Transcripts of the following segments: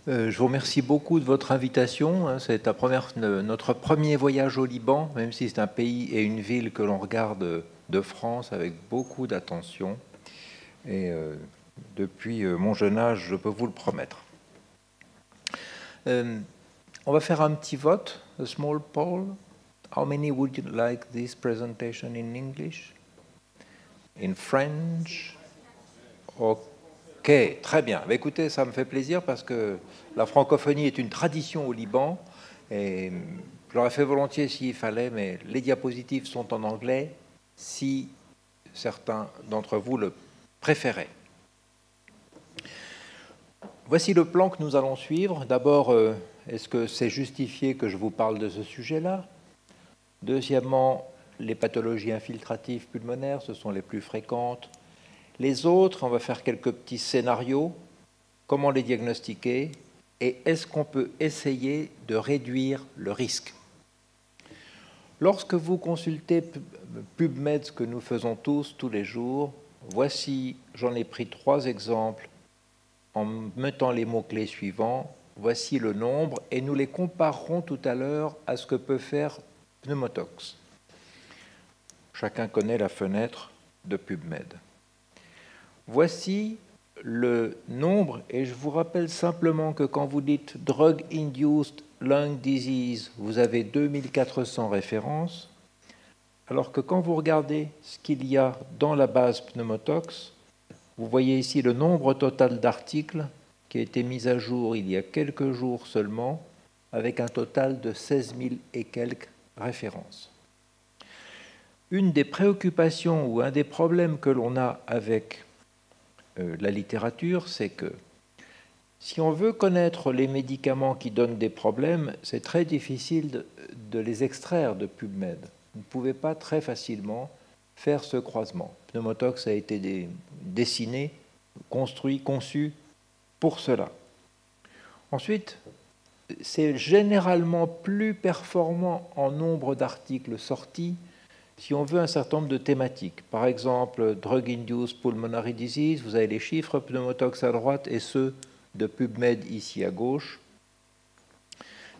Je vous remercie beaucoup de votre invitation. C'est notre premier voyage au Liban, même si c'est un pays et une ville que l'on regarde de France avec beaucoup d'attention. Et depuis mon jeune âge, je peux vous le promettre. On va faire un petit vote, a small poll. How many would you like this presentation in English? In French? Ok, très bien. Écoutez, ça me fait plaisir parce que la francophonie est une tradition au Liban et je l'aurais fait volontiers s'il fallait, mais les diapositives sont en anglais si certains d'entre vous le préféraient. Voici le plan que nous allons suivre. D'abord, est-ce que c'est justifié que je vous parle de ce sujet-là? Deuxièmement, les pathologies infiltratives pulmonaires, ce sont les plus fréquentes. Les autres, on va faire quelques petits scénarios. Comment les diagnostiquer? Et est-ce qu'on peut essayer de réduire le risque? Lorsque vous consultez PubMed, ce que nous faisons tous les jours, voici, j'en ai pris 3 exemples en mettant les mots-clés suivants. Voici le nombre et nous les comparerons tout à l'heure à ce que peut faire Pneumotox. Chacun connaît la fenêtre de PubMed. Voici le nombre, et je vous rappelle simplement que quand vous dites Drug-Induced Lung Disease, vous avez 2400 références, alors que quand vous regardez ce qu'il y a dans la base Pneumotox, vous voyez ici le nombre total d'articles qui a été mis à jour il y a quelques jours seulement, avec un total de 16 000 et quelques références. Une des préoccupations ou un des problèmes que l'on a avec la littérature, c'est que si on veut connaître les médicaments qui donnent des problèmes, c'est très difficile de les extraire de PubMed. Vous ne pouvez pas très facilement faire ce croisement. Pneumotox a été dessiné, construit, conçu pour cela. Ensuite, c'est généralement plus performant en nombre d'articles sortis si on veut un certain nombre de thématiques. Par exemple, Drug-Induced Pulmonary Disease, vous avez les chiffres Pneumotox à droite et ceux de PubMed ici à gauche.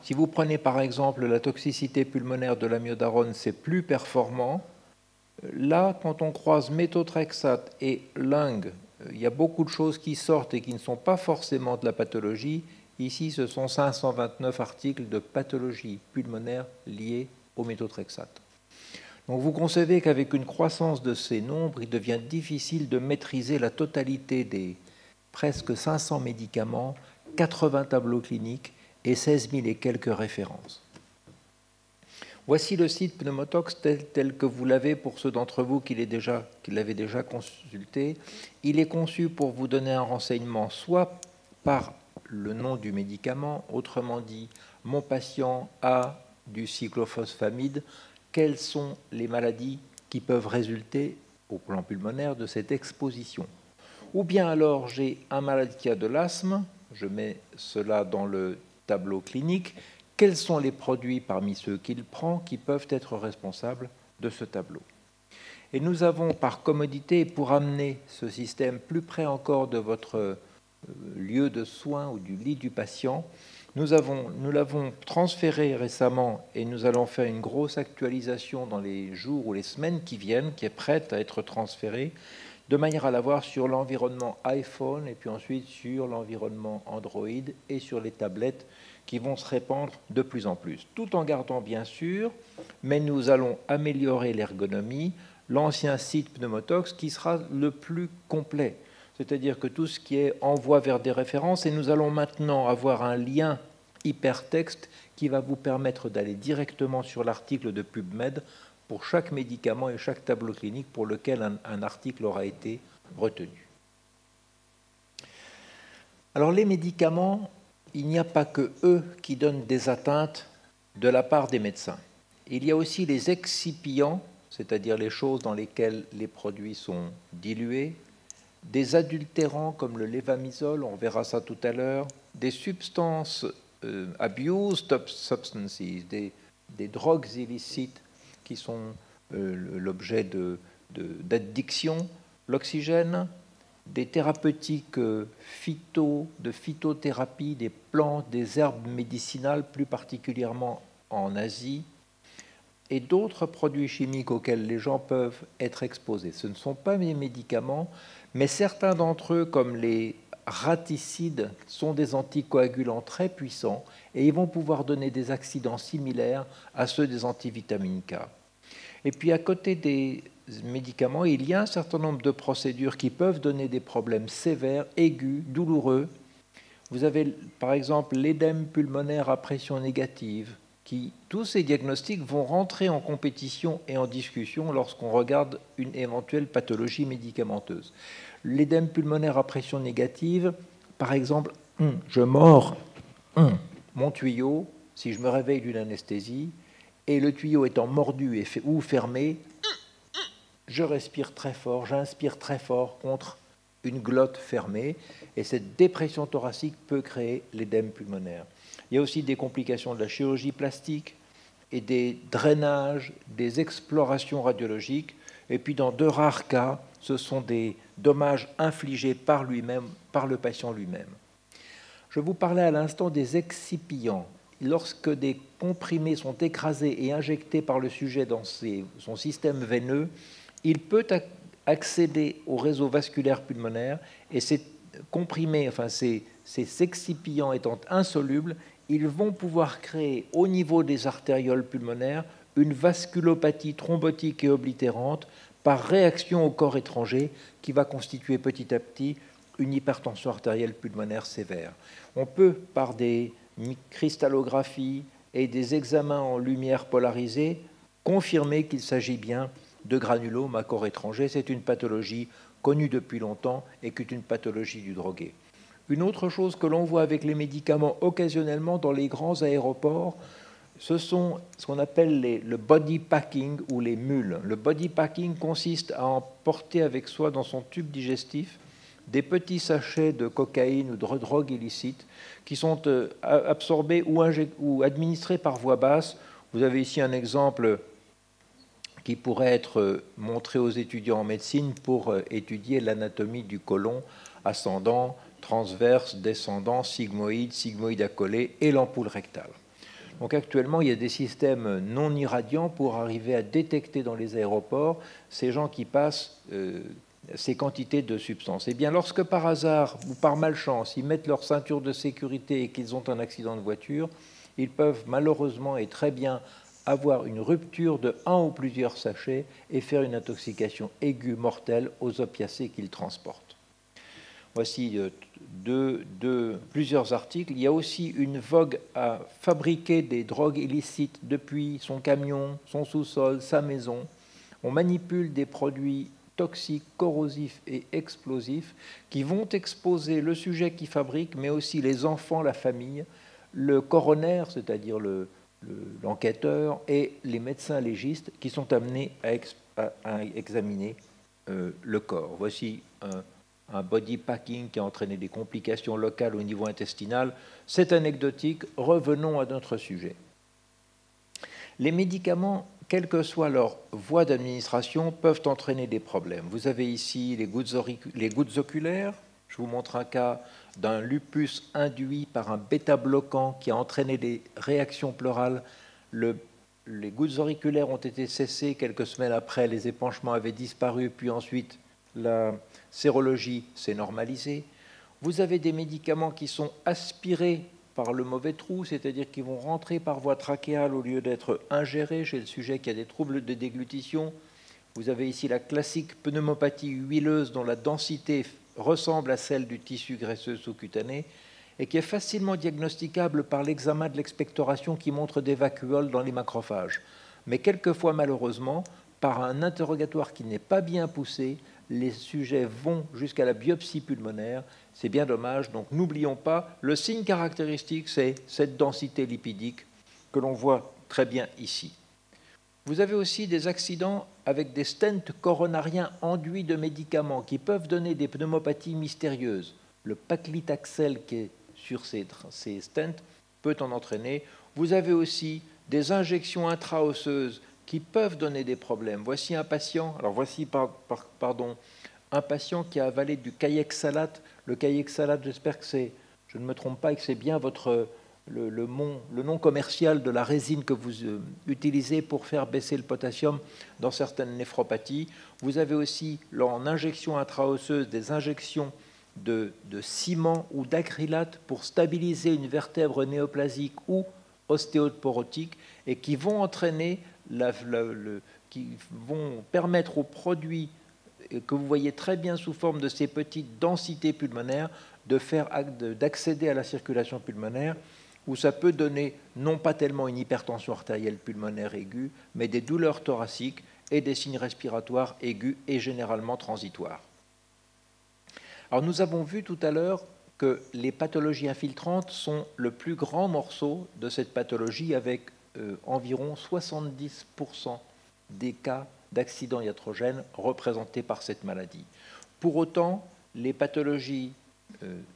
Si vous prenez par exemple la toxicité pulmonaire de l'amiodarone, c'est plus performant. Là, quand on croise méthotrexate et lung, il y a beaucoup de choses qui sortent et qui ne sont pas forcément de la pathologie. Ici, ce sont 529 articles de pathologie pulmonaire liés au méthotrexate. Donc vous concevez qu'avec une croissance de ces nombres, il devient difficile de maîtriser la totalité des presque 500 médicaments, 80 tableaux cliniques et 16 000 et quelques références. Voici le site Pneumotox tel que vous l'avez pour ceux d'entre vous qui l'avaient déjà consulté. Il est conçu pour vous donner un renseignement soit par le nom du médicament, autrement dit, mon patient a du cyclophosphamide, quelles sont les maladies qui peuvent résulter au plan pulmonaire de cette exposition. Ou bien alors j'ai un malade qui a de l'asthme, je mets cela dans le tableau clinique, quels sont les produits parmi ceux qu'il prend qui peuvent être responsables de ce tableau. Et nous avons par commodité, pour amener ce système plus près encore de votre lieu de soins ou du lit du patient, nous l'avons transféré récemment et nous allons faire une grosse actualisation dans les jours ou les semaines qui viennent, qui est prête à être transférée, de manière à l'avoir sur l'environnement iPhone et puis ensuite sur l'environnement Android et sur les tablettes qui vont se répandre de plus en plus, tout en gardant bien sûr, mais nous allons améliorer l'ergonomie, l'ancien site Pneumotox qui sera le plus complet. C'est-à-dire que tout ce qui est envoi vers des références, et nous allons maintenant avoir un lien hypertexte qui va vous permettre d'aller directement sur l'article de PubMed pour chaque médicament et chaque tableau clinique pour lequel un article aura été retenu. Alors les médicaments, il n'y a pas que eux qui donnent des atteintes de la part des médecins. Il y a aussi les excipients, c'est-à-dire les choses dans lesquelles les produits sont dilués, des adultérants comme le lévamisole, on verra ça tout à l'heure, des substances abused substances, des drogues illicites qui sont l'objet d'addiction, l'oxygène, des thérapeutiques de phytothérapie, des plantes, des herbes médicinales, plus particulièrement en Asie, et d'autres produits chimiques auxquels les gens peuvent être exposés. Ce ne sont pas des médicaments, mais certains d'entre eux, comme les raticides, sont des anticoagulants très puissants et ils vont pouvoir donner des accidents similaires à ceux des antivitamines K. Et puis à côté des médicaments, il y a un certain nombre de procédures qui peuvent donner des problèmes sévères, aigus, douloureux. Vous avez par exemple l'édème pulmonaire à pression négative, tous ces diagnostics vont rentrer en compétition et en discussion lorsqu'on regarde une éventuelle pathologie médicamenteuse. L'édème pulmonaire à pression négative, par exemple, je mords mon tuyau si je me réveille d'une anesthésie, et le tuyau étant mordu ou fermé, je respire très fort, j'inspire très fort contre une glotte fermée, et cette dépression thoracique peut créer l'édème pulmonaire. Il y a aussi des complications de la chirurgie plastique et des drainages, des explorations radiologiques. Et puis dans de rares cas, ce sont des dommages infligés par lui-même, par le patient lui-même. Je vous parlais à l'instant des excipients. Lorsque des comprimés sont écrasés et injectés par le sujet dans son système veineux, il peut accéder au réseau vasculaire pulmonaire et ces comprimés, enfin ces excipients étant insolubles, ils vont pouvoir créer au niveau des artérioles pulmonaires une vasculopathie thrombotique et oblitérante par réaction au corps étranger qui va constituer petit à petit une hypertension artérielle pulmonaire sévère. On peut, par des cristallographies et des examens en lumière polarisée, confirmer qu'il s'agit bien de granulomes à corps étranger. C'est une pathologie connue depuis longtemps et qui est une pathologie du drogué. Une autre chose que l'on voit avec les médicaments occasionnellement dans les grands aéroports, ce sont ce qu'on appelle le body packing ou les mules. Le body packing consiste à emporter avec soi dans son tube digestif des petits sachets de cocaïne ou de drogue illicite qui sont absorbés ou administrés par voie basse. Vous avez ici un exemple qui pourrait être montré aux étudiants en médecine pour étudier l'anatomie du côlon ascendant, transverse, descendant, sigmoïde, sigmoïde accolé et l'ampoule rectale. Donc actuellement, il y a des systèmes non irradiants pour arriver à détecter dans les aéroports ces gens qui passent ces quantités de substances. Et bien, lorsque par hasard ou par malchance, ils mettent leur ceinture de sécurité et qu'ils ont un accident de voiture, ils peuvent malheureusement et très bien avoir une rupture de un ou plusieurs sachets et faire une intoxication aiguë mortelle aux opiacés qu'ils transportent. Voici plusieurs articles. Il y a aussi une vogue à fabriquer des drogues illicites depuis son camion, son sous-sol, sa maison. On manipule des produits toxiques, corrosifs et explosifs qui vont exposer le sujet qui fabrique, mais aussi les enfants, la famille, le coroner, c'est-à-dire l'enquêteur, et les médecins légistes qui sont amenés à examiner le corps. Voici un body packing qui a entraîné des complications locales au niveau intestinal. C'est anecdotique, revenons à notre sujet. Les médicaments, quelle que soit leur voie d'administration, peuvent entraîner des problèmes. Vous avez ici les gouttes oculaires. Je vous montre un cas d'un lupus induit par un bêta-bloquant qui a entraîné des réactions pleurales. Les gouttes auriculaires ont été cessées quelques semaines après, les épanchements avaient disparu, puis ensuite la sérologie s'est normalisée. Vous avez des médicaments qui sont aspirés par le mauvais trou, c'est-à-dire qui vont rentrer par voie trachéale au lieu d'être ingérés chez le sujet qui a des troubles de déglutition. Vous avez ici la classique pneumopathie huileuse dont la densité ressemble à celle du tissu graisseux sous-cutané et qui est facilement diagnosticable par l'examen de l'expectoration qui montre des vacuoles dans les macrophages. Mais quelquefois, malheureusement, par un interrogatoire qui n'est pas bien poussé, les sujets vont jusqu'à la biopsie pulmonaire. C'est bien dommage. Donc n'oublions pas, le signe caractéristique, c'est cette densité lipidique que l'on voit très bien ici. Vous avez aussi des accidents avec des stents coronariens enduits de médicaments qui peuvent donner des pneumopathies mystérieuses. Le paclitaxel qui est sur ces stents peut en entraîner. Vous avez aussi des injections intraosseuses qui peuvent donner des problèmes. Voici un patient, alors voici un patient qui a avalé du kayak-salate. Le kayak-salate, j'espère que je ne me trompe pas et que c'est bien le nom commercial de la résine que vous utilisez pour faire baisser le potassium dans certaines néphropathies. Vous avez aussi, en injection intraosseuse, des injections de ciment ou d'acrylate pour stabiliser une vertèbre néoplasique ou ostéoporotique et qui vont entraîner, qui vont permettre aux produits que vous voyez très bien sous forme de ces petites densités pulmonaires d'accéder à la circulation pulmonaire, où ça peut donner non pas tellement une hypertension artérielle pulmonaire aiguë, mais des douleurs thoraciques et des signes respiratoires aigus et généralement transitoires. Alors nous avons vu tout à l'heure que les pathologies infiltrantes sont le plus grand morceau de cette pathologie, avec environ 70% des cas d'accidents iatrogènes représentés par cette maladie. Pour autant, les pathologies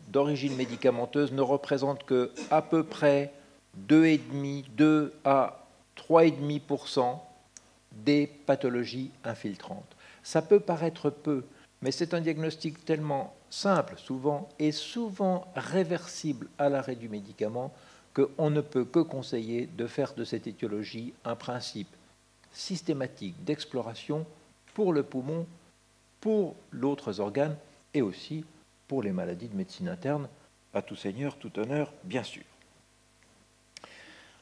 d'origine médicamenteuse ne représentent qu'à peu près 2 à 3,5% des pathologies infiltrantes. Ça peut paraître peu, mais c'est un diagnostic tellement simple souvent et souvent réversible à l'arrêt du médicament qu'on ne peut que conseiller de faire de cette étiologie un principe systématique d'exploration pour le poumon, pour d'autres organes et aussi pour les maladies de médecine interne, à tout seigneur, tout honneur, bien sûr.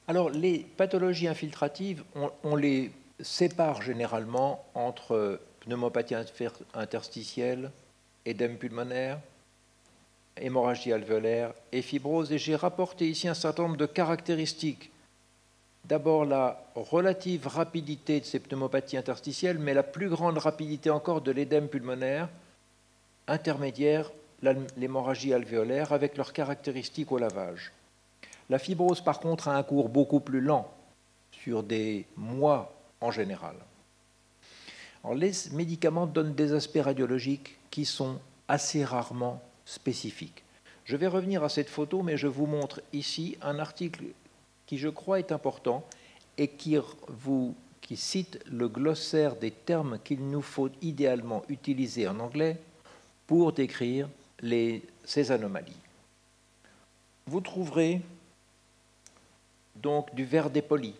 Alors, les pathologies infiltratives, on les sépare généralement entre pneumopathie interstitielle, édème pulmonaire, hémorragie alvéolaire et fibrose. Et j'ai rapporté ici un certain nombre de caractéristiques. D'abord, la relative rapidité de ces pneumopathies interstitielles, mais la plus grande rapidité encore de l'édème pulmonaire, intermédiaire, l'hémorragie alvéolaire, avec leurs caractéristiques au lavage. La fibrose, par contre, a un cours beaucoup plus lent, sur des mois en général. Alors, les médicaments donnent des aspects radiologiques qui sont assez rarement spécifiques. Je vais revenir à cette photo, mais je vous montre ici un article qui, je crois, est important et qui cite le glossaire des termes qu'il nous faut idéalement utiliser en anglais pour décrire ces anomalies. Vous trouverez donc du verre dépoli,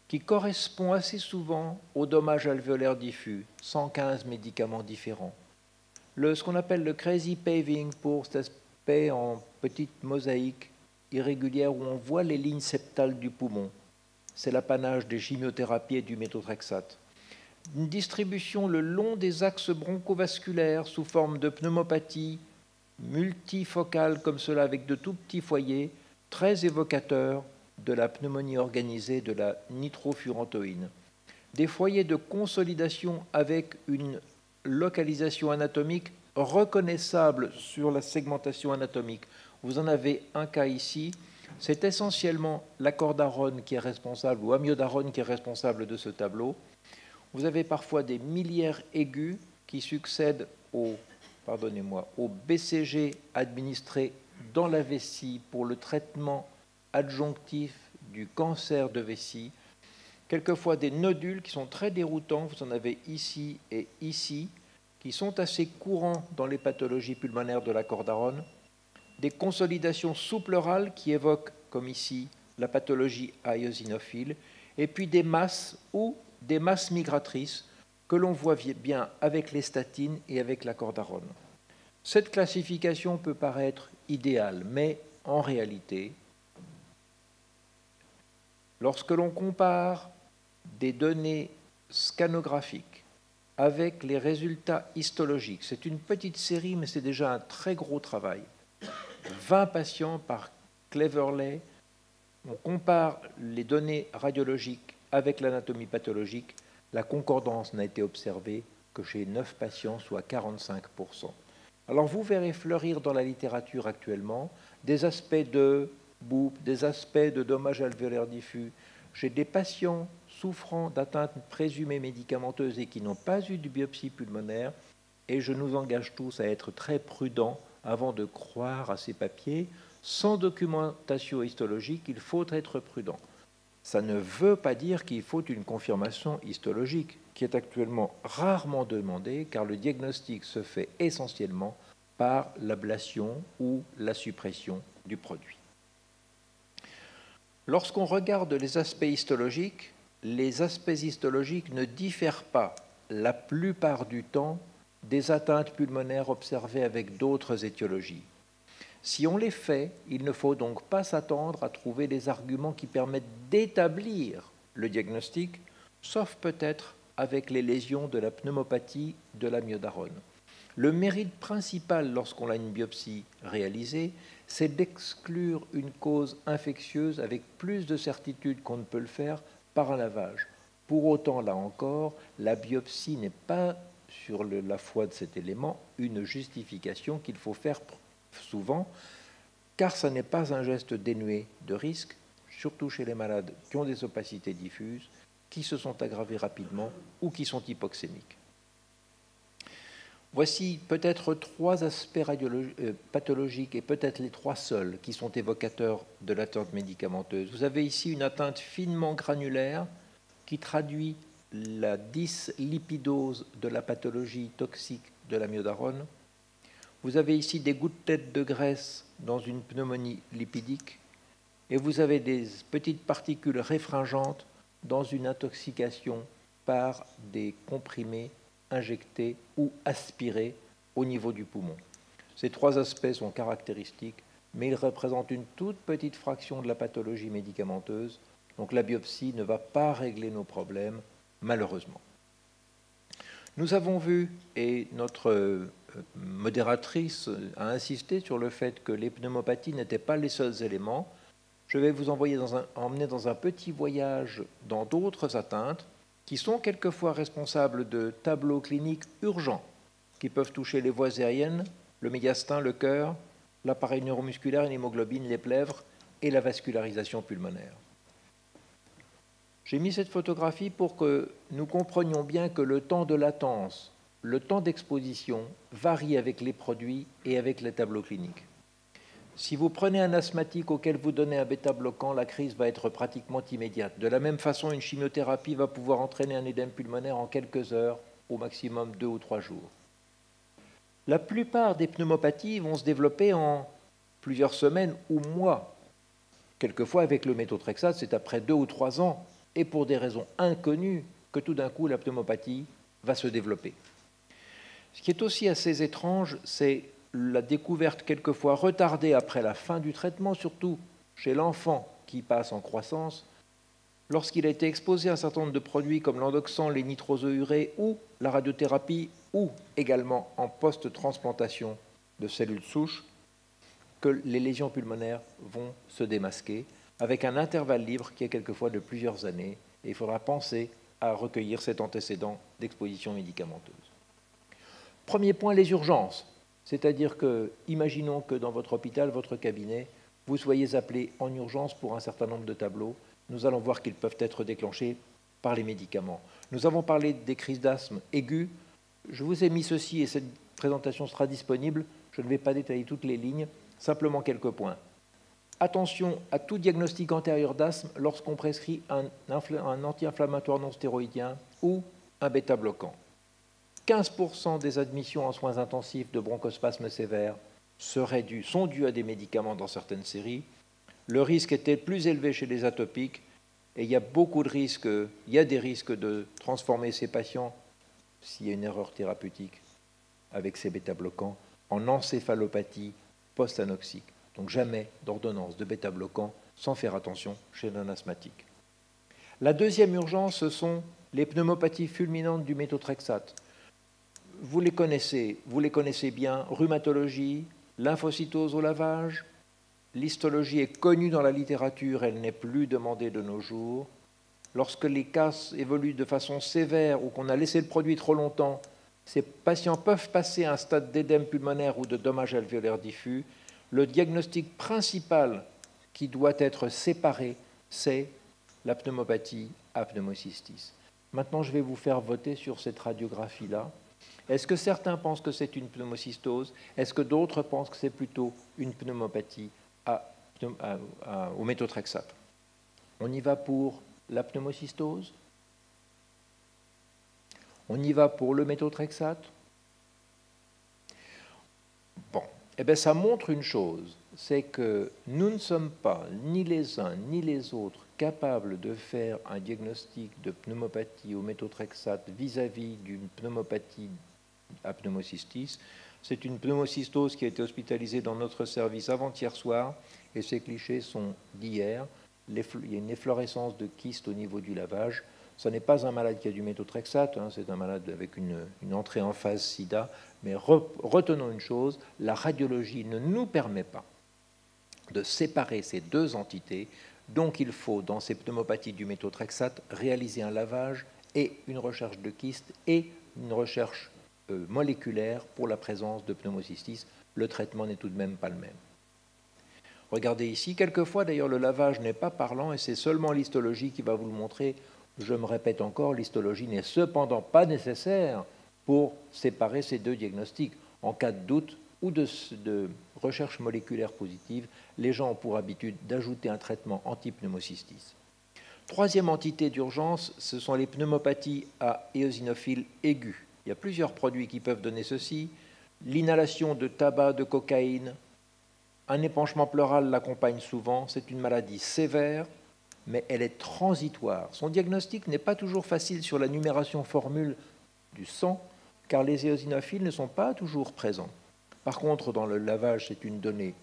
qui correspond assez souvent au dommage alvéolaire diffus, 115 médicaments différents. Ce qu'on appelle le crazy paving, pour cet aspect en petite mosaïque irrégulière où on voit les lignes septales du poumon. C'est l'apanage des chimiothérapies et du méthotrexate. Une distribution le long des axes bronchovasculaires sous forme de pneumopathie multifocale comme cela, avec de tout petits foyers, très évocateurs de la pneumonie organisée de la nitrofurantoïne. Des foyers de consolidation avec une localisation anatomique reconnaissable sur la segmentation anatomique. Vous en avez un cas ici. C'est essentiellement la cordarone qui est responsable, ou amiodarone qui est responsable de ce tableau. Vous avez parfois des miliaires aigus qui succèdent au BCG administré dans la vessie pour le traitement adjonctif du cancer de vessie. Quelquefois des nodules qui sont très déroutants, vous en avez ici et ici, qui sont assez courants dans les pathologies pulmonaires de la cordarone. Des consolidations sous-pleurales qui évoquent, comme ici, la pathologie eosinophile, et puis des masses ou des masses migratrices que l'on voit bien avec les statines et avec la cordarone. Cette classification peut paraître idéale, mais en réalité, lorsque l'on compare des données scanographiques avec les résultats histologiques, c'est une petite série, mais c'est déjà un très gros travail. 20 patients par Cleverley, on compare les données radiologiques avec l'anatomie pathologique, la concordance n'a été observée que chez 9 patients, soit 45%. Alors vous verrez fleurir dans la littérature actuellement des aspects de BOOP, des aspects de dommages alvéolaires diffus chez des patients souffrant d'atteintes présumées médicamenteuses et qui n'ont pas eu de biopsie pulmonaire, et je nous engage tous à être très prudents avant de croire à ces papiers. Sans documentation histologique, il faut être prudent. Ça ne veut pas dire qu'il faut une confirmation histologique. qui est actuellement rarement demandé car le diagnostic se fait essentiellement par l'ablation ou la suppression du produit. Lorsqu'on regarde les aspects histologiques ne diffèrent pas la plupart du temps des atteintes pulmonaires observées avec d'autres étiologies. Si on les fait, il ne faut donc pas s'attendre à trouver des arguments qui permettent d'établir le diagnostic, sauf peut-être avec les lésions de la pneumopathie de la myodarone. Le mérite principal lorsqu'on a une biopsie réalisée, c'est d'exclure une cause infectieuse avec plus de certitude qu'on ne peut le faire par un lavage. Pour autant, là encore, la biopsie n'est pas, sur la foi de cet élément, une justification qu'il faut faire souvent, car ce n'est pas un geste dénué de risque, surtout chez les malades qui ont des opacités diffuses, qui se sont aggravées rapidement ou qui sont hypoxémiques. Voici peut-être trois aspects pathologiques, et peut-être les trois seuls, qui sont évocateurs de l'atteinte médicamenteuse. Vous avez ici une atteinte finement granulaire qui traduit la dyslipidose de la pathologie toxique de la myodarone. Vous avez ici des gouttelettes de graisse dans une pneumonie lipidique, et vous avez des petites particules réfringentes dans une intoxication par des comprimés injectés ou aspirés au niveau du poumon. Ces trois aspects sont caractéristiques, mais ils représentent une toute petite fraction de la pathologie médicamenteuse, donc la biopsie ne va pas régler nos problèmes, malheureusement. Nous avons vu, et notre modératrice a insisté sur le fait que les pneumopathies n'étaient pas les seuls éléments. Je vais vous emmener dans un petit voyage dans d'autres atteintes qui sont quelquefois responsables de tableaux cliniques urgents qui peuvent toucher les voies aériennes, le médiastin, le cœur, l'appareil neuromusculaire, l'hémoglobine, les plèvres et la vascularisation pulmonaire. J'ai mis cette photographie pour que nous comprenions bien que le temps de latence, le temps d'exposition varie avec les produits et avec les tableaux cliniques. Si vous prenez un asthmatique auquel vous donnez un bêta-bloquant, la crise va être pratiquement immédiate. De la même façon, une chimiothérapie va pouvoir entraîner un édème pulmonaire en quelques heures, au maximum 2 ou 3 jours. La plupart des pneumopathies vont se développer en plusieurs semaines ou mois. Quelquefois, avec le méthotrexate, c'est après 2 ou 3 ans, et pour des raisons inconnues, que tout d'un coup, la pneumopathie va se développer. Ce qui est aussi assez étrange, c'est la découverte quelquefois retardée après la fin du traitement, surtout chez l'enfant qui passe en croissance, lorsqu'il a été exposé à un certain nombre de produits comme l'endoxan, les nitrosourés ou la radiothérapie, ou également en post-transplantation de cellules souches, que les lésions pulmonaires vont se démasquer avec un intervalle libre qui est quelquefois de plusieurs années, et il faudra penser à recueillir cet antécédent d'exposition médicamenteuse. Premier point, les urgences. C'est-à-dire que, imaginons que dans votre hôpital, votre cabinet, vous soyez appelé en urgence pour un certain nombre de tableaux. Nous allons voir qu'ils peuvent être déclenchés par les médicaments. Nous avons parlé des crises d'asthme aiguës. Je vous ai mis ceci et cette présentation sera disponible. Je ne vais pas détailler toutes les lignes, simplement quelques points. Attention à tout diagnostic antérieur d'asthme lorsqu'on prescrit un anti-inflammatoire non stéroïdien ou un bêta-bloquant. 15% des admissions en soins intensifs de bronchospasme sévère sont dues à des médicaments dans certaines séries. Le risque était plus élevé chez les atopiques et il y a des risques de transformer ces patients, s'il y a une erreur thérapeutique avec ces bêta-bloquants, en encéphalopathie post-anoxique. Donc jamais d'ordonnance de bêta-bloquants sans faire attention chez un asthmatique. La deuxième urgence, ce sont les pneumopathies fulminantes du méthotrexate. Vous les connaissez bien, rhumatologie, lymphocytose au lavage. L'histologie est connue dans la littérature, elle n'est plus demandée de nos jours. Lorsque les cas évoluent de façon sévère ou qu'on a laissé le produit trop longtemps, ces patients peuvent passer à un stade d'édème pulmonaire ou de dommage alvéolaire diffus. Le diagnostic principal qui doit être séparé, c'est la pneumopathie à pneumocystis. Maintenant, je vais vous faire voter sur cette radiographie-là. Est-ce que certains pensent que c'est une pneumocystose? Est-ce que d'autres pensent que c'est plutôt une pneumopathie au méthotrexate? On y va pour la pneumocystose? On y va pour le méthotrexate? Bon, eh bien ça montre une chose, c'est que nous ne sommes pas, ni les uns ni les autres, capables de faire un diagnostic de pneumopathie au méthotrexate vis-à-vis d'une pneumopathie à pneumocystis. C'est une pneumocystose qui a été hospitalisée dans notre service avant-hier soir, et ces clichés sont d'hier. Il y a une efflorescence de kystes au niveau du lavage. Ce n'est pas un malade qui a du méthotrexate, hein, c'est un malade avec une entrée en phase sida, mais retenons une chose, la radiologie ne nous permet pas de séparer ces deux entités, donc il faut, dans ces pneumopathies du méthotrexate, réaliser un lavage et une recherche de kystes et une recherche moléculaire pour la présence de pneumocystis. Le traitement n'est tout de même pas le même. Regardez ici, quelquefois d'ailleurs le lavage n'est pas parlant et c'est seulement l'histologie qui va vous le montrer. Je me répète encore, l'histologie n'est cependant pas nécessaire pour séparer ces deux diagnostics. En cas de doute ou de recherche moléculaire positive, les gens ont pour habitude d'ajouter un traitement anti-pneumocystis. Troisième entité d'urgence, ce sont les pneumopathies à éosinophiles aigus. Il y a plusieurs produits qui peuvent donner ceci. L'inhalation de tabac, de cocaïne, un épanchement pleural l'accompagne souvent. C'est une maladie sévère, mais elle est transitoire. Son diagnostic n'est pas toujours facile sur la numération formule du sang, car les éosinophiles ne sont pas toujours présents. Par contre, dans le lavage, c'est une donnée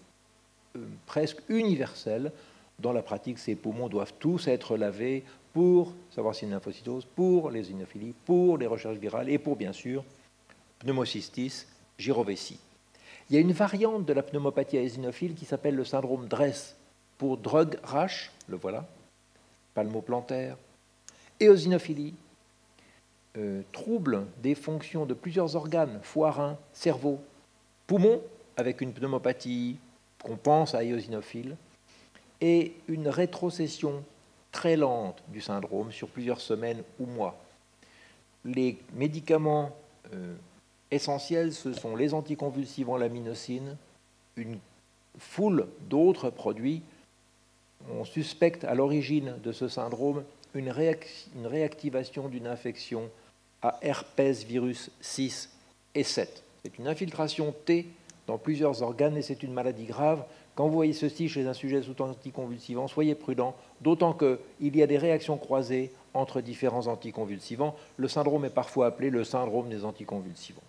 presque universelle. Dans la pratique, ces poumons doivent tous être lavés pour savoir si c'est une lymphocytose, pour les éosinophilies, pour les recherches virales et pour, bien sûr, pneumocystis, gyrovéssie. Il y a une variante de la pneumopathie éosinophile qui s'appelle le syndrome DRESS, pour drug rash, le voilà, palmoplantaire, éosinophilie, trouble des fonctions de plusieurs organes, foie, rein, cerveau, poumon, avec une pneumopathie qu'on pense à éosinophile, et une rétrocession très lente du syndrome sur plusieurs semaines ou mois. Les médicaments essentiels, ce sont les anticonvulsivants, l'aminocine, une foule d'autres produits. On suspecte à l'origine de ce syndrome une réactivation d'une infection à herpès virus 6 et 7. C'est une infiltration T dans plusieurs organes et c'est une maladie grave. Quand vous voyez ceci chez un sujet sous anticonvulsivant, soyez prudent, d'autant qu'il y a des réactions croisées entre différents anticonvulsivants. Le syndrome est parfois appelé le syndrome des anticonvulsivants.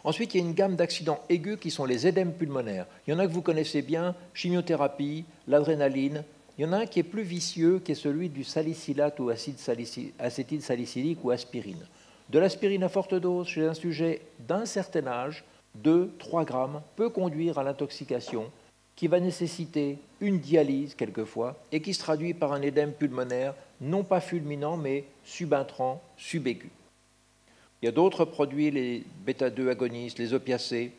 Ensuite, il y a une gamme d'accidents aigus qui sont les édèmes pulmonaires. Il y en a que vous connaissez bien, chimiothérapie, l'adrénaline. Il y en a un qui est plus vicieux, qui est celui du salicylate ou acétylsalicylique ou aspirine. De l'aspirine à forte dose chez un sujet d'un certain âge, 2-3 grammes, peut conduire à l'intoxication qui va nécessiter une dialyse quelquefois et qui se traduit par un édème pulmonaire non pas fulminant mais subentrant, subaigu. Il y a d'autres produits, les bêta-2 agonistes, les opiacés.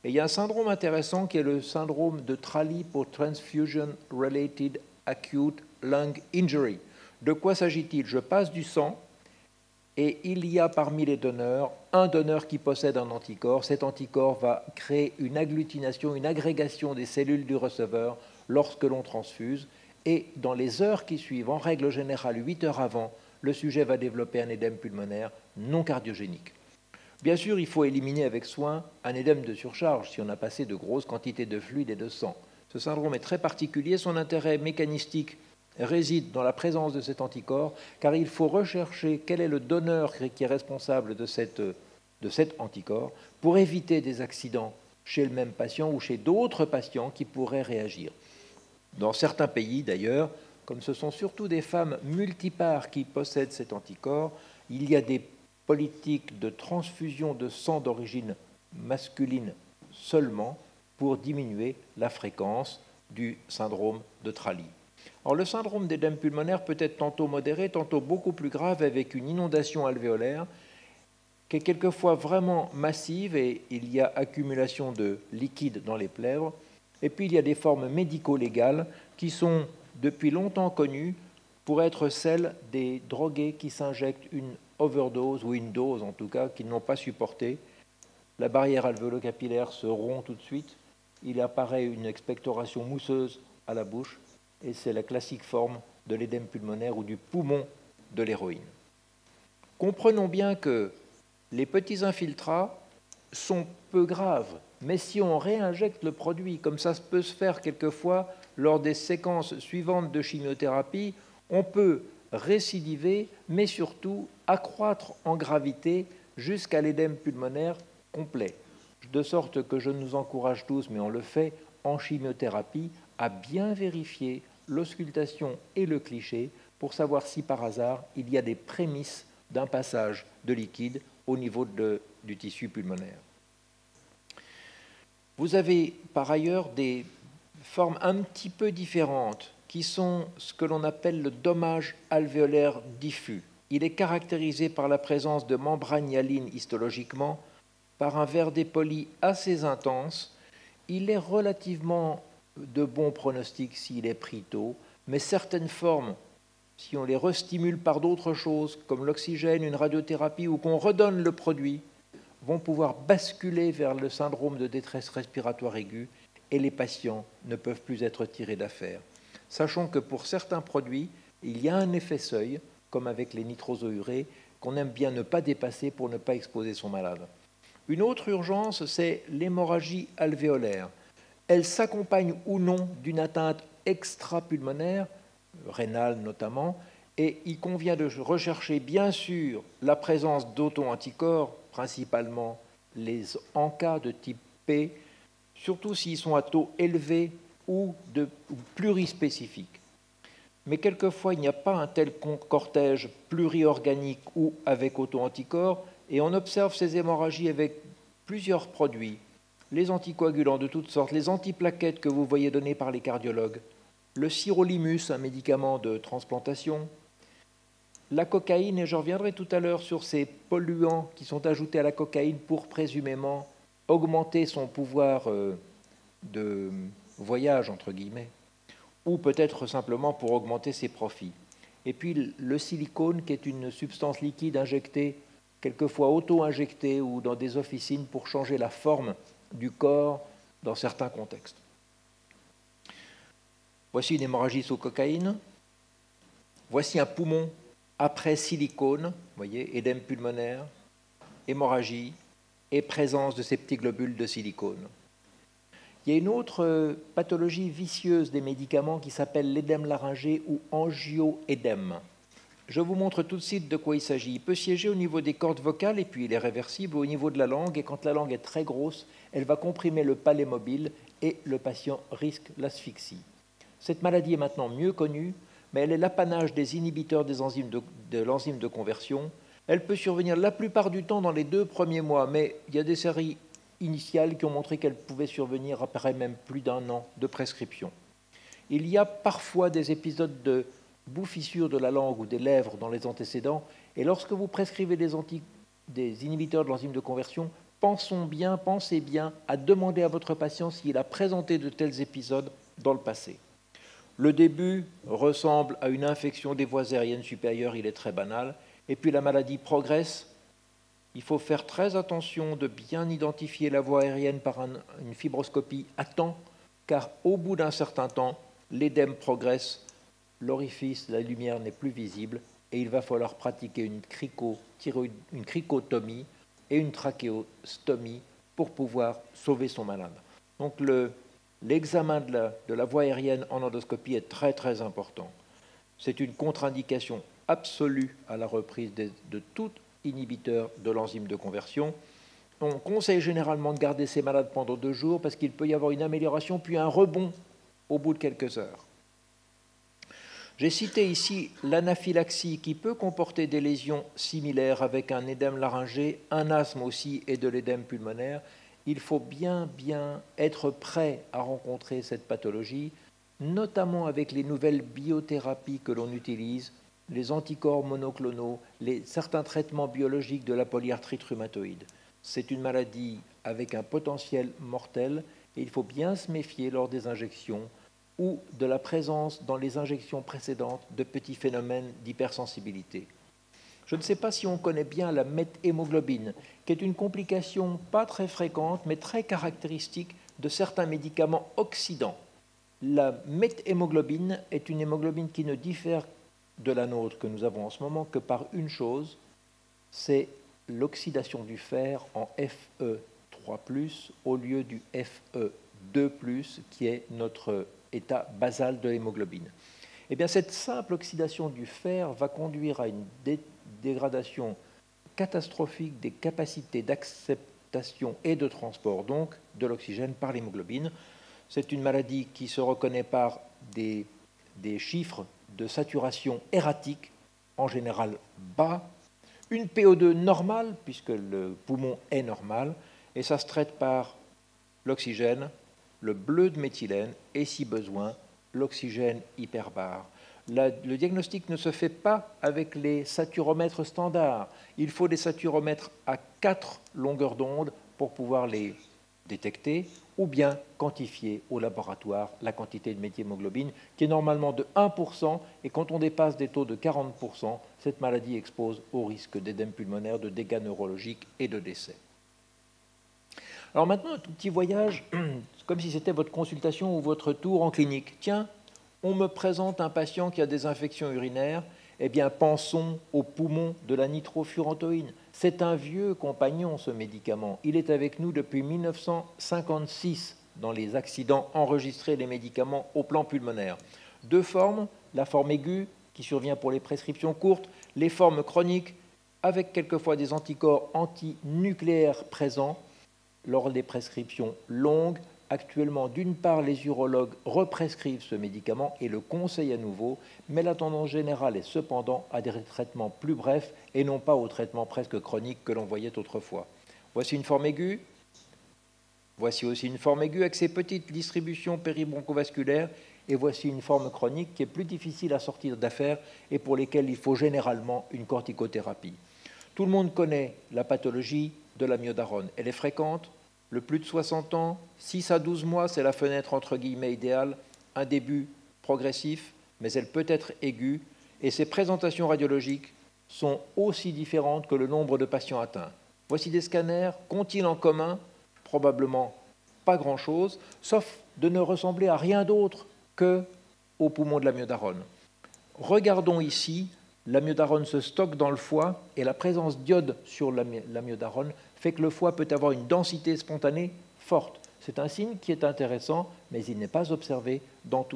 Et il y a un syndrome intéressant qui est le syndrome de Trally pour Transfusion Related Acute Lung Injury. De quoi s'agit-il? Je passe du sang et il y a parmi les donneurs un donneur qui possède un anticorps. Cet anticorps va créer une agglutination, une agrégation des cellules du receveur lorsque l'on transfuse. Et dans les heures qui suivent, en règle générale 8 heures avant, le sujet va développer un édème pulmonaire non cardiogénique. Bien sûr, il faut éliminer avec soin un édème de surcharge si on a passé de grosses quantités de fluide et de sang. Ce syndrome est très particulier, son intérêt mécanistique réside dans la présence de cet anticorps, car il faut rechercher quel est le donneur qui est responsable de cet anticorps pour éviter des accidents chez le même patient ou chez d'autres patients qui pourraient réagir. Dans certains pays, d'ailleurs, comme ce sont surtout des femmes multipares qui possèdent cet anticorps, il y a des politiques de transfusion de sang d'origine masculine seulement pour diminuer la fréquence du syndrome de Trally. Alors, le syndrome d'édème pulmonaire peut être tantôt modéré, tantôt beaucoup plus grave avec une inondation alvéolaire qui est quelquefois vraiment massive et il y a accumulation de liquide dans les plèvres. Et puis il y a des formes médico-légales qui sont depuis longtemps connues pour être celles des drogués qui s'injectent une overdose ou une dose en tout cas qu'ils n'ont pas supportée. La barrière alvéolo-capillaire se rompt tout de suite, il apparaît une expectoration mousseuse à la bouche et c'est la classique forme de l'édème pulmonaire ou du poumon de l'héroïne. Comprenons bien que les petits infiltrats sont peu graves, mais si on réinjecte le produit, comme ça peut se faire quelquefois lors des séquences suivantes de chimiothérapie, on peut récidiver, mais surtout accroître en gravité jusqu'à l'édème pulmonaire complet. De sorte que je nous encourage tous, mais on le fait en chimiothérapie, à bien vérifier l'auscultation et le cliché pour savoir si par hasard il y a des prémices d'un passage de liquide au niveau du tissu pulmonaire. Vous avez par ailleurs des formes un petit peu différentes qui sont ce que l'on appelle le dommage alvéolaire diffus. Il est caractérisé par la présence de membranes hyalines histologiquement, par un verre dépoli assez intense. Il est relativement de bon pronostic s'il est pris tôt, mais certaines formes, si on les restimule par d'autres choses, comme l'oxygène, une radiothérapie, ou qu'on redonne le produit, vont pouvoir basculer vers le syndrome de détresse respiratoire aiguë et les patients ne peuvent plus être tirés d'affaire. Sachons que pour certains produits, il y a un effet seuil, comme avec les nitrosourés, qu'on aime bien ne pas dépasser pour ne pas exposer son malade. Une autre urgence, c'est l'hémorragie alvéolaire. Elle s'accompagne ou non d'une atteinte extrapulmonaire, rénale notamment, et il convient de rechercher bien sûr la présence d'auto-anticorps, principalement les ANCA de type P, surtout s'ils sont à taux élevés ou plurispécifiques. Mais quelquefois, il n'y a pas un tel cortège pluriorganique ou avec auto-anticorps, et on observe ces hémorragies avec plusieurs produits, les anticoagulants de toutes sortes, les antiplaquettes que vous voyez données par les cardiologues, le sirolimus, un médicament de transplantation, la cocaïne, et je reviendrai tout à l'heure sur ces polluants qui sont ajoutés à la cocaïne pour présumément augmenter son pouvoir de voyage, entre guillemets, ou peut-être simplement pour augmenter ses profits. Et puis le silicone, qui est une substance liquide injectée, quelquefois auto-injectée ou dans des officines pour changer la forme du corps dans certains contextes. Voici une hémorragie sous cocaïne. Voici un poumon après silicone, vous voyez, édème pulmonaire, hémorragie et présence de ces petits globules de silicone. Il y a une autre pathologie vicieuse des médicaments qui s'appelle l'édème laryngé ou angioédème. Je vous montre tout de suite de quoi il s'agit. Il peut siéger au niveau des cordes vocales et puis il est réversible au niveau de la langue. Et quand la langue est très grosse, elle va comprimer le palais mobile et le patient risque l'asphyxie. Cette maladie est maintenant mieux connue, mais elle est l'apanage des inhibiteurs des enzymes de l'enzyme de conversion. Elle peut survenir la plupart du temps dans les 2 premiers mois, mais il y a des séries initiales qui ont montré qu'elle pouvait survenir après même plus d'1 an de prescription. Il y a parfois des épisodes de bouffissure de la langue ou des lèvres dans les antécédents, et lorsque vous prescrivez des inhibiteurs de l'enzyme de conversion, pensez bien à demander à votre patient s'il a présenté de tels épisodes dans le passé. Le début ressemble à une infection des voies aériennes supérieures, il est très banal, et puis la maladie progresse. Il faut faire très attention de bien identifier la voie aérienne par une fibroscopie à temps, car au bout d'un certain temps, l'édème progresse, l'orifice, la lumière n'est plus visible, et il va falloir pratiquer une cricotomie et une trachéostomie pour pouvoir sauver son malade. Donc l'examen de la voie aérienne en endoscopie est très très important. C'est une contre-indication absolue à la reprise de tout inhibiteur de l'enzyme de conversion. On conseille généralement de garder ces malades pendant 2 jours parce qu'il peut y avoir une amélioration puis un rebond au bout de quelques heures. J'ai cité ici l'anaphylaxie qui peut comporter des lésions similaires avec un édème laryngé, un asthme aussi et de l'édème pulmonaire. Il faut bien être prêt à rencontrer cette pathologie, notamment avec les nouvelles biothérapies que l'on utilise, les anticorps monoclonaux, certains traitements biologiques de la polyarthrite rhumatoïde. C'est une maladie avec un potentiel mortel et il faut bien se méfier lors des injections ou de la présence dans les injections précédentes de petits phénomènes d'hypersensibilité. Je ne sais pas si on connaît bien la méthémoglobine, qui est une complication pas très fréquente, mais très caractéristique de certains médicaments oxydants. La méthémoglobine est une hémoglobine qui ne diffère de la nôtre que nous avons en ce moment que par une chose, c'est l'oxydation du fer en Fe3+, au lieu du Fe2+, qui est notre état basal de l'hémoglobine. Eh bien, cette simple oxydation du fer va conduire à une dégradation catastrophique des capacités d'acceptation et de transport donc de l'oxygène par l'hémoglobine. C'est une maladie qui se reconnaît par des chiffres de saturation erratique, en général bas, une PO2 normale, puisque le poumon est normal, et ça se traite par l'oxygène, le bleu de méthylène et, si besoin, l'oxygène hyperbare. Le diagnostic ne se fait pas avec les saturomètres standards. Il faut des saturomètres à 4 longueurs d'onde pour pouvoir les détecter ou bien quantifier au laboratoire la quantité de méthylhémoglobine qui est normalement de 1%, et quand on dépasse des taux de 40%, cette maladie expose au risque d'édème pulmonaire, de dégâts neurologiques et de décès. Alors maintenant, un tout petit voyage, comme si c'était votre consultation ou votre tour en clinique. Tiens, on me présente un patient qui a des infections urinaires, eh bien pensons au poumon de la nitrofurantoïne. C'est un vieux compagnon, ce médicament. Il est avec nous depuis 1956 dans les accidents enregistrés des médicaments au plan pulmonaire. Deux formes, la forme aiguë qui survient pour les prescriptions courtes, les formes chroniques avec quelquefois des anticorps antinucléaires présents lors des prescriptions longues. Actuellement, d'une part, les urologues represcrivent ce médicament et le conseillent à nouveau, mais la tendance générale est cependant à des traitements plus brefs et non pas aux traitements presque chroniques que l'on voyait autrefois. Voici une forme aiguë. Voici aussi une forme aiguë avec ses petites distributions péribroncovasculaires. Et voici une forme chronique qui est plus difficile à sortir d'affaire et pour lesquelles il faut généralement une corticothérapie. Tout le monde connaît la pathologie de l'amiodarone. Elle est fréquente. Le plus de 60 ans, 6 à 12 mois, c'est la fenêtre entre guillemets idéale, un début progressif, mais elle peut être aiguë, et ses présentations radiologiques sont aussi différentes que le nombre de patients atteints. Voici des scanners, qu'ont-ils en commun? Probablement pas grand-chose, sauf de ne ressembler à rien d'autre qu'au poumon de l'amiodarone. Regardons ici, l'amiodarone se stocke dans le foie, et la présence d'iode sur l'amiodarone fait que le foie peut avoir une densité spontanée forte. C'est un signe qui est intéressant, mais il n'est pas observé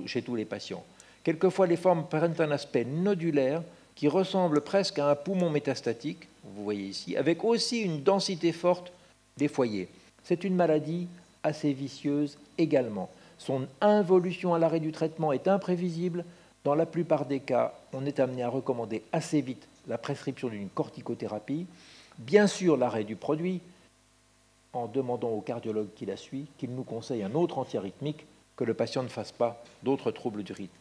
chez tous les patients. Quelquefois, les formes prennent un aspect nodulaire qui ressemble presque à un poumon métastatique, vous voyez ici, avec aussi une densité forte des foyers. C'est une maladie assez vicieuse également. Son involution à l'arrêt du traitement est imprévisible. Dans la plupart des cas, on est amené à recommander assez vite la prescription d'une corticothérapie. Bien sûr, l'arrêt du produit, en demandant au cardiologue qui la suit qu'il nous conseille un autre antiarythmique, que le patient ne fasse pas d'autres troubles du rythme.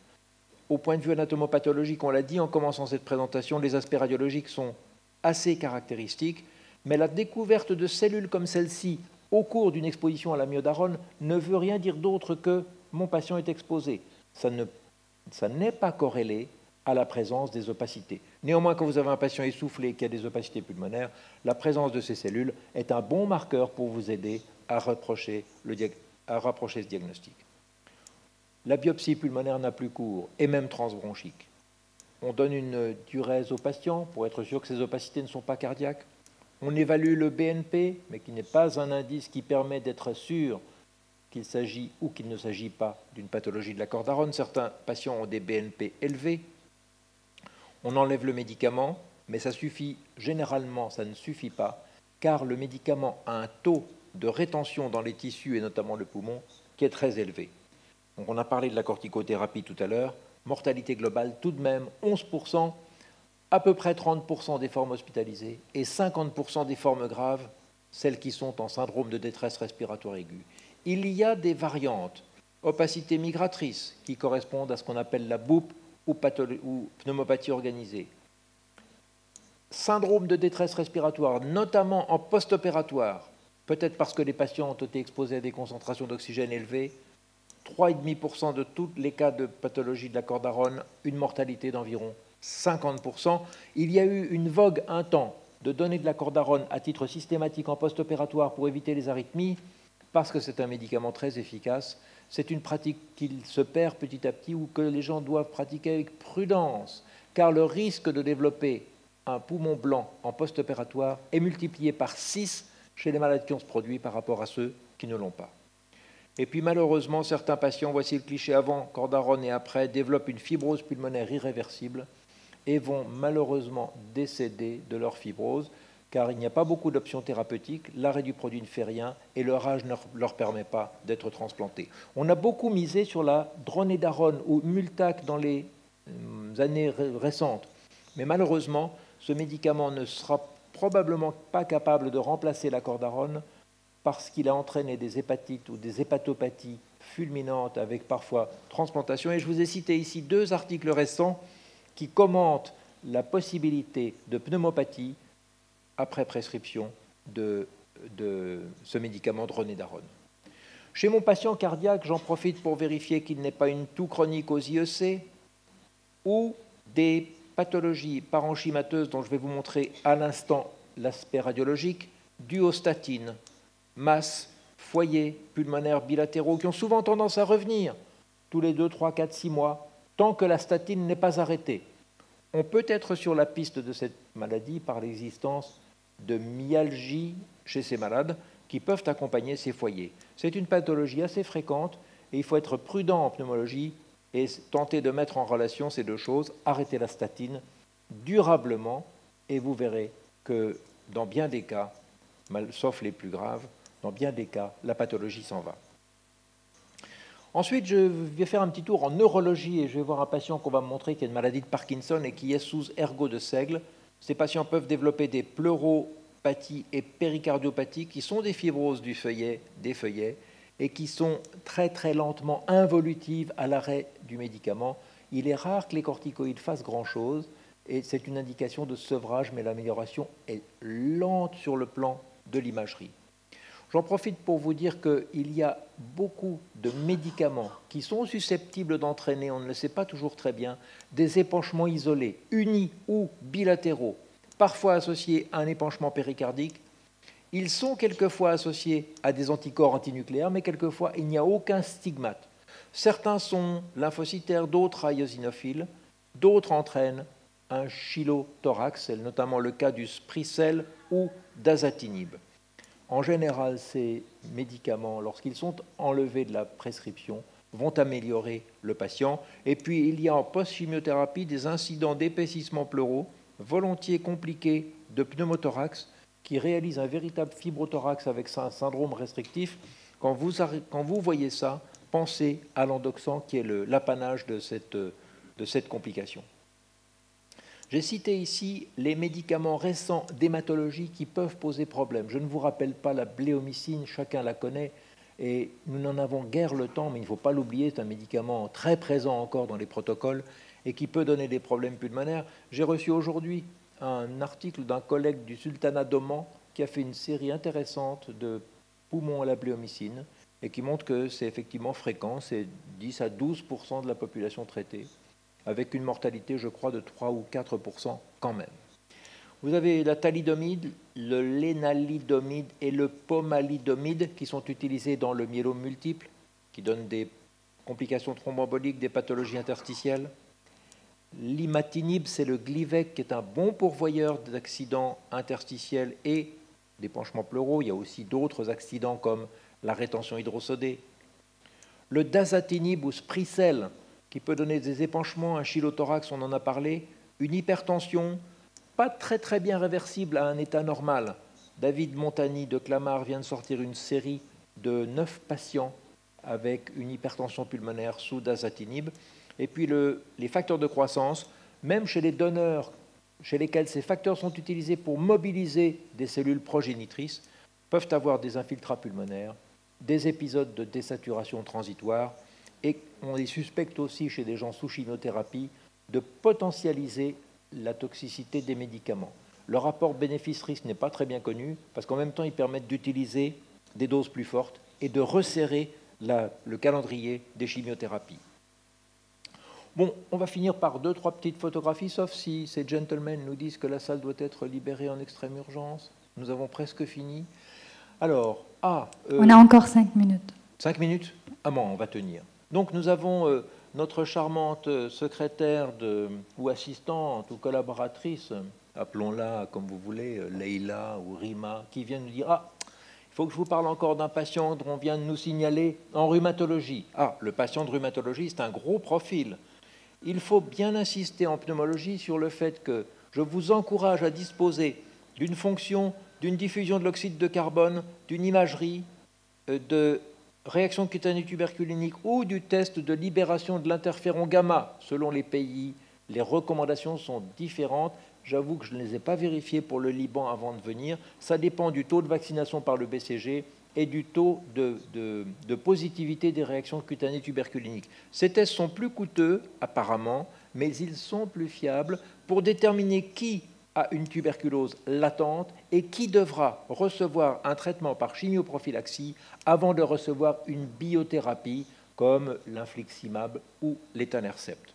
Au point de vue anatomopathologique, on l'a dit en commençant cette présentation, les aspects radiologiques sont assez caractéristiques, mais la découverte de cellules comme celle-ci au cours d'une exposition à l'amiodarone ne veut rien dire d'autre que mon patient est exposé. Ça n'est pas corrélé à la présence des opacités. Néanmoins, quand vous avez un patient essoufflé qui a des opacités pulmonaires, la présence de ces cellules est un bon marqueur pour vous aider à rapprocher ce diagnostic. La biopsie pulmonaire n'a plus cours, et même transbronchique. On donne une diurèse au patient pour être sûr que ces opacités ne sont pas cardiaques. On évalue le BNP, mais qui n'est pas un indice qui permet d'être sûr qu'il s'agit ou qu'il ne s'agit pas d'une pathologie de la cordarone. Certains patients ont des BNP élevés. On enlève le médicament, mais ça suffit, généralement ça ne suffit pas, car le médicament a un taux de rétention dans les tissus, et notamment le poumon, qui est très élevé. Donc on a parlé de la corticothérapie tout à l'heure, mortalité globale tout de même 11%, à peu près 30% des formes hospitalisées et 50% des formes graves, celles qui sont en syndrome de détresse respiratoire aiguë. Il y a des variantes, opacité migratrice, qui correspondent à ce qu'on appelle la BOUP ou pneumopathie organisée. Syndrome de détresse respiratoire, notamment en post-opératoire, peut-être parce que les patients ont été exposés à des concentrations d'oxygène élevées, 3,5% de tous les cas de pathologie de la cordarone, une mortalité d'environ 50%. Il y a eu une vogue un temps de donner de la cordarone à titre systématique en post-opératoire pour éviter les arythmies, parce que c'est un médicament très efficace. C'est une pratique qui se perd petit à petit ou que les gens doivent pratiquer avec prudence, car le risque de développer un poumon blanc en post-opératoire est multiplié par 6 chez les malades qui ont ce produit par rapport à ceux qui ne l'ont pas. Et puis malheureusement, certains patients, voici le cliché avant cordarone et après, développent une fibrose pulmonaire irréversible et vont malheureusement décéder de leur fibrose, car il n'y a pas beaucoup d'options thérapeutiques, l'arrêt du produit ne fait rien et leur âge ne leur permet pas d'être transplantés. On a beaucoup misé sur la dronédarone ou Multac dans les années récentes, mais malheureusement, ce médicament ne sera probablement pas capable de remplacer la cordarone parce qu'il a entraîné des hépatites ou des hépatopathies fulminantes avec parfois transplantation. Et je vous ai cité ici 2 articles récents qui commentent la possibilité de pneumopathie après prescription de ce médicament dronédarone. Chez mon patient cardiaque, j'en profite pour vérifier qu'il n'est pas une toux chronique aux IEC ou des pathologies parenchymateuses dont je vais vous montrer à l'instant l'aspect radiologique, dues aux statines, masses, foyers pulmonaires bilatéraux qui ont souvent tendance à revenir tous les 2, 3, 4, 6 mois, tant que la statine n'est pas arrêtée. On peut être sur la piste de cette maladie par l'existence de myalgie chez ces malades qui peuvent accompagner ces foyers. C'est une pathologie assez fréquente et il faut être prudent en pneumologie et tenter de mettre en relation ces 2 choses, arrêter la statine durablement et vous verrez que dans bien des cas, sauf les plus graves, dans bien des cas, la pathologie s'en va. Ensuite, je vais faire un petit tour en neurologie et je vais voir un patient qu'on va me montrer qui a une maladie de Parkinson et qui est sous ergot de seigle. Ces patients peuvent développer des pleuropathies et péricardiopathies qui sont des fibroses du feuillet, des feuillets, et qui sont très très lentement involutives à l'arrêt du médicament. Il est rare que les corticoïdes fassent grand-chose et c'est une indication de sevrage, mais l'amélioration est lente sur le plan de l'imagerie. J'en profite pour vous dire qu'il y a beaucoup de médicaments qui sont susceptibles d'entraîner, on ne le sait pas toujours très bien, des épanchements isolés, unis ou bilatéraux, parfois associés à un épanchement péricardique. Ils sont quelquefois associés à des anticorps antinucléaires, mais quelquefois il n'y a aucun stigmate. Certains sont lymphocytaires, d'autres eosinophiles, d'autres entraînent un chylothorax, c'est notamment le cas du Sprycel ou d'azatinib. En général, ces médicaments, lorsqu'ils sont enlevés de la prescription, vont améliorer le patient. Et puis, il y a en post-chimiothérapie des incidents d'épaississement pleuraux, volontiers compliqués de pneumothorax, qui réalisent un véritable fibrothorax avec un syndrome restrictif. Quand vous voyez ça, pensez à l'endoxan, qui est l'apanage de cette complication. J'ai cité ici les médicaments récents d'hématologie qui peuvent poser problème. Je ne vous rappelle pas la bléomycine, chacun la connaît, et nous n'en avons guère le temps, mais il ne faut pas l'oublier, c'est un médicament très présent encore dans les protocoles et qui peut donner des problèmes pulmonaires. J'ai reçu aujourd'hui un article d'un collègue du Sultanat d'Oman qui a fait une série intéressante de poumons à la bléomycine et qui montre que c'est effectivement fréquent, c'est 10 à 12% de la population traitée, avec une mortalité, je crois, de 3 ou 4% quand même. Vous avez la thalidomide, le lénalidomide et le pomalidomide qui sont utilisés dans le myélome multiple, qui donnent des complications thromboemboliques, des pathologies interstitielles. L'imatinib, c'est le Glivec, qui est un bon pourvoyeur d'accidents interstitiels et d'épanchements pleuraux. Il y a aussi d'autres accidents comme la rétention hydrosodée. Le dasatinib ou Sprycel, qui peut donner des épanchements, un chylothorax, on en a parlé, une hypertension, pas très bien réversible à un état normal. David Montagny de Clamart vient de sortir une série de 9 patients avec une hypertension pulmonaire sous dasatinib. Et puis les facteurs de croissance, même chez les donneurs chez lesquels ces facteurs sont utilisés pour mobiliser des cellules progénitrices, peuvent avoir des infiltrats pulmonaires, des épisodes de désaturation transitoire, et on les suspecte aussi chez des gens sous chimiothérapie de potentialiser la toxicité des médicaments. Le rapport bénéfice-risque n'est pas très bien connu parce qu'en même temps, ils permettent d'utiliser des doses plus fortes et de resserrer le calendrier des chimiothérapies. Bon, on va finir par 2-3 petites photographies, sauf si ces gentlemen nous disent que la salle doit être libérée en extrême urgence. Nous avons presque fini. Alors, on a encore 5 minutes. 5 minutes? Ah bon, on va tenir. Donc nous avons notre charmante secrétaire ou assistante ou collaboratrice, appelons-la comme vous voulez, Leïla ou Rima, qui vient nous dire « Ah, il faut que je vous parle encore d'un patient dont on vient de nous signaler en rhumatologie. » Ah, le patient de rhumatologie, c'est un gros profil. Il faut bien insister en pneumologie sur le fait que je vous encourage à disposer d'une fonction, d'une diffusion de l'oxyde de carbone, d'une imagerie, de réaction cutanée tuberculinique ou du test de libération de l'interféron gamma. Selon les pays, les recommandations sont différentes. J'avoue que je ne les ai pas vérifiées pour le Liban avant de venir. Ça dépend du taux de vaccination par le BCG et du taux de positivité des réactions cutanées tuberculiniques. Ces tests sont plus coûteux, apparemment, mais ils sont plus fiables pour déterminer qui a une tuberculose latente et qui devra recevoir un traitement par chimioprophylaxie avant de recevoir une biothérapie comme l'infliximab ou l'étanercept.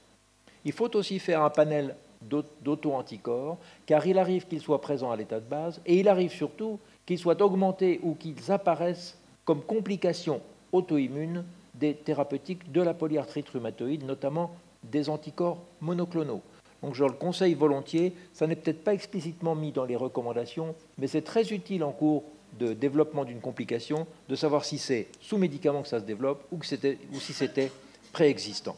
Il faut aussi faire un panel d'auto-anticorps, car il arrive qu'ils soient présents à l'état de base, et il arrive surtout qu'ils soient augmentés ou qu'ils apparaissent comme complications auto-immunes des thérapeutiques de la polyarthrite rhumatoïde, notamment des anticorps monoclonaux. Donc je le conseille volontiers, ça n'est peut-être pas explicitement mis dans les recommandations, mais c'est très utile en cours de développement d'une complication de savoir si c'est sous médicament que ça se développe ou si c'était préexistant.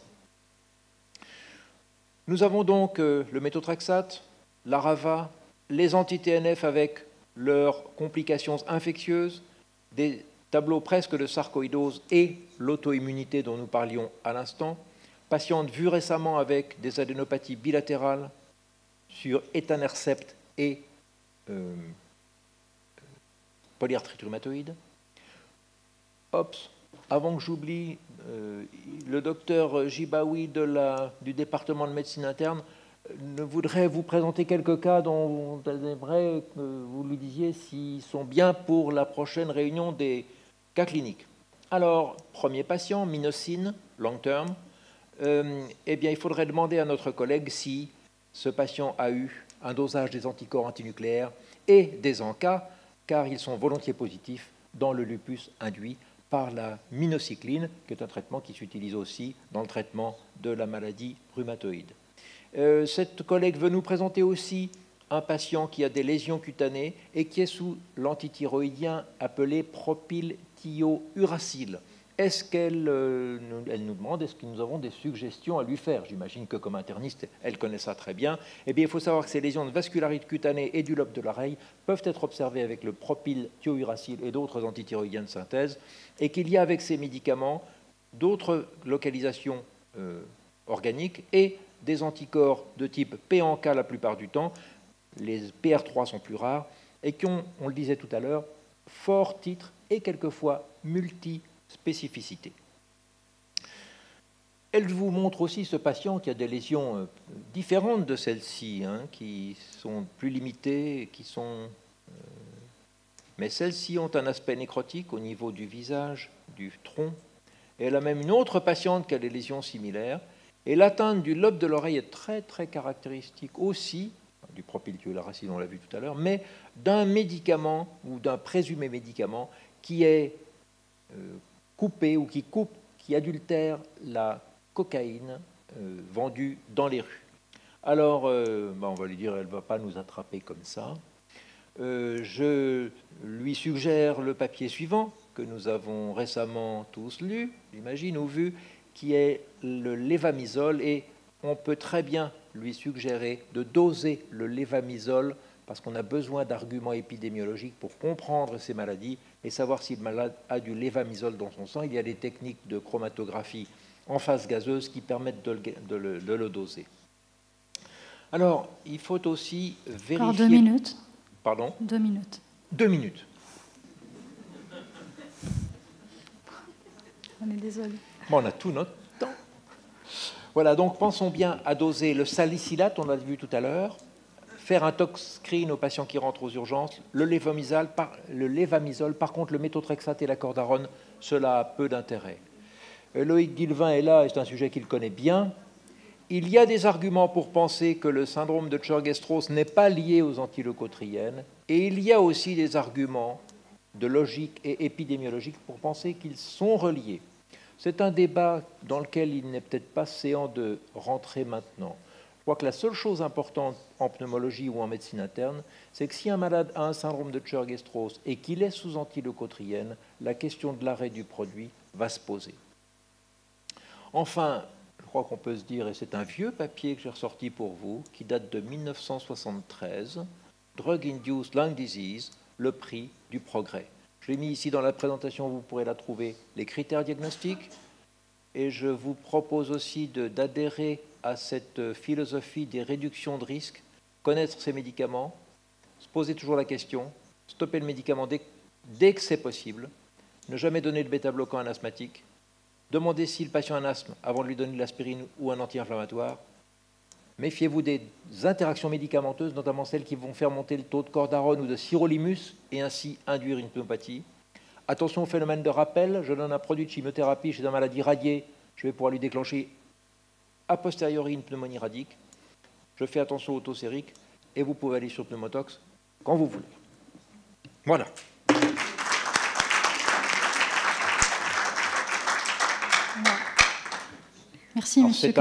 Nous avons donc le méthotrexate, l'Arava, les anti-TNF avec leurs complications infectieuses, des tableaux presque de sarcoïdose et l'auto-immunité dont nous parlions à l'instant, patientes vues récemment avec des adénopathies bilatérales sur étanercept et polyarthrite rhumatoïde. Ops, avant que j'oublie, le docteur Jibaoui du département de médecine interne voudrait vous présenter quelques cas dont j'aimerais que vous lui disiez s'ils sont bien pour la prochaine réunion des cas cliniques. Alors, premier patient, Minocine, long term. Eh bien, il faudrait demander à notre collègue si ce patient a eu un dosage des anticorps antinucléaires et des ANCA, car ils sont volontiers positifs dans le lupus induit par la minocycline, qui est un traitement qui s'utilise aussi dans le traitement de la maladie rhumatoïde. Cette collègue veut nous présenter aussi un patient qui a des lésions cutanées et qui est sous l'antithyroïdien appelé propylthiouracil. Est-ce qu'elle nous demande, est-ce que nous avons des suggestions à lui faire? J'imagine que comme interniste, elle connaît ça très bien. Eh bien, il faut savoir que ces lésions de vascularite cutanée et du lobe de l'oreille peuvent être observées avec le propylthiouracil et d'autres antithyroïdiens de synthèse, et qu'il y a avec ces médicaments d'autres localisations organiques et des anticorps de type P-ANCA la plupart du temps, les PR3 sont plus rares, et qui ont, on le disait tout à l'heure, fort titre et quelquefois multi-spécificité. Elle vous montre aussi ce patient qui a des lésions différentes de celles-ci, qui sont plus limitées, mais celles-ci ont un aspect nécrotique au niveau du visage, du tronc. Et elle a même une autre patiente qui a des lésions similaires. Et l'atteinte du lobe de l'oreille est très, très caractéristique aussi, du propylthiouracil, on l'a vu tout à l'heure, mais d'un médicament ou d'un présumé médicament qui est coupé ou qui adultère la cocaïne vendue dans les rues. Alors, on va lui dire, elle ne va pas nous attraper comme ça. Je lui suggère le papier suivant, que nous avons récemment tous lu, j'imagine, ou vu, qui est le lévamisole, et on peut très bien lui suggérer de doser le lévamisole parce qu'on a besoin d'arguments épidémiologiques pour comprendre ces maladies et savoir si le malade a du lévamisole dans son sang. Il y a des techniques de chromatographie en phase gazeuse qui permettent de le doser. Alors, il faut aussi vérifier... Encore 2 minutes. Pardon ? 2 minutes. 2 minutes. On est désolé. Bon, on a tout notre temps. Voilà, donc pensons bien à doser le salicylate, on l'a vu tout à l'heure, faire un tox screen aux patients qui rentrent aux urgences, le lévamisole, par contre le méthotrexate et la cordarone, cela a peu d'intérêt. Loïc Guilvin est là, et c'est un sujet qu'il connaît bien. Il y a des arguments pour penser que le syndrome de Churg-Strauss n'est pas lié aux antileucotriènes, et il y a aussi des arguments de logique et épidémiologique pour penser qu'ils sont reliés. C'est un débat dans lequel il n'est peut-être pas séant de rentrer maintenant. crois que la seule chose importante en pneumologie ou en médecine interne, c'est que si un malade a un syndrome de Churg-Strauss et qu'il est sous antileucotriène, la question de l'arrêt du produit va se poser. Enfin, je crois qu'on peut se dire, et c'est un vieux papier que j'ai ressorti pour vous, qui date de 1973, Drug-Induced Lung Disease, le prix du progrès. Je l'ai mis ici dans la présentation, vous pourrez la trouver, les critères diagnostiques, et je vous propose aussi d'adhérer à cette philosophie des réductions de risque, connaître ces médicaments, se poser toujours la question, stopper le médicament dès que c'est possible, ne jamais donner de bêta-bloquant à un asthmatique, demander si le patient a un asthme avant de lui donner de l'aspirine ou un anti-inflammatoire. Méfiez-vous des interactions médicamenteuses, notamment celles qui vont faire monter le taux de cordarone ou de sirolimus et ainsi induire une pneumopathie. Attention au phénomène de rappel. Je donne un produit de chimiothérapie chez un maladie radié, je vais pouvoir lui déclencher a posteriori une pneumonie radique. Je fais attention au taux sérique et vous pouvez aller sur Pneumotox quand vous voulez. Voilà. Merci, monsieur.